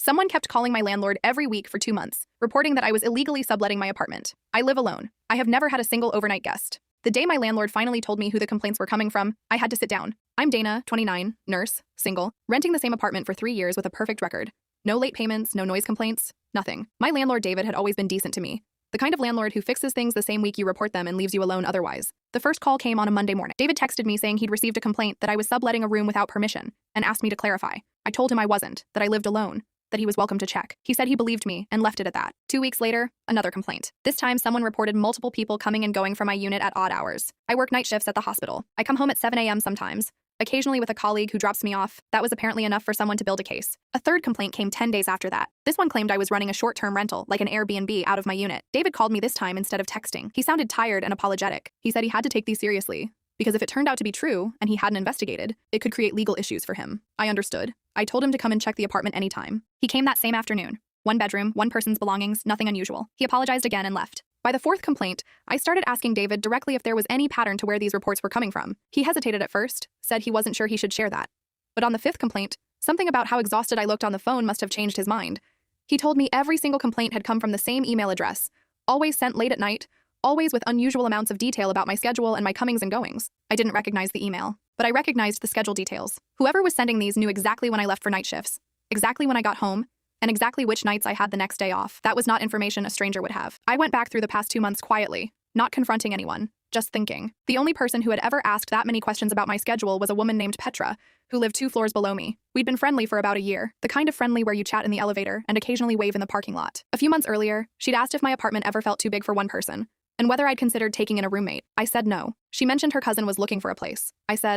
Someone kept calling my landlord every week for 2 months, reporting that I was illegally subletting my apartment. I live alone. I have never had a single overnight guest. The day my landlord finally told me who the complaints were coming from, I had to sit down. I'm Dana, 29, nurse, single, renting the same apartment for 3 years with a perfect record. No late payments, no noise complaints, nothing. My landlord David had always been decent to me. The kind of landlord who fixes things the same week you report them and leaves you alone otherwise. The first call came on a Monday morning. David texted me saying he'd received a complaint that I was subletting a room without permission and asked me to clarify. I told him I wasn't, that I lived alone, that he was welcome to check. He said he believed me and left it at that. 2 weeks later, another complaint. This time, someone reported multiple people coming and going from my unit at odd hours. I work night shifts at the hospital. I come home at 7 a.m. sometimes, occasionally with a colleague who drops me off. That was apparently enough for someone to build a case. A third complaint came 10 days after that. This one claimed I was running a short-term rental, like an Airbnb, out of my unit. David called me this time instead of texting. He sounded tired and apologetic. He said he had to take these seriously, because if it turned out to be true and he hadn't investigated, it could create legal issues for him. I understood. I told him to come and check the apartment anytime. He came that same afternoon. 1 bedroom, 1 person's belongings, nothing unusual. He apologized again and left. By the 4th complaint, I started asking David directly if there was any pattern to where these reports were coming from. He hesitated at first, said he wasn't sure he should share that. But on the 5th complaint, something about how exhausted I looked on the phone must have changed his mind. He told me every single complaint had come from the same email address, always sent late at night, always with unusual amounts of detail about my schedule and my comings and goings. I didn't recognize the email, but I recognized the schedule details. Whoever was sending these knew exactly when I left for night shifts, exactly when I got home, and exactly which nights I had the next day off. That was not information a stranger would have. I went back through the past 2 months quietly, not confronting anyone, just thinking. The only person who had ever asked that many questions about my schedule was a woman named Petra, who lived 2 floors below me. We'd been friendly for about a year, the kind of friendly where you chat in the elevator and occasionally wave in the parking lot. A few months earlier, she'd asked if my apartment ever felt too big for one person, and whether I'd considered taking in a roommate. I said no. She mentioned her cousin was looking for a place. I said,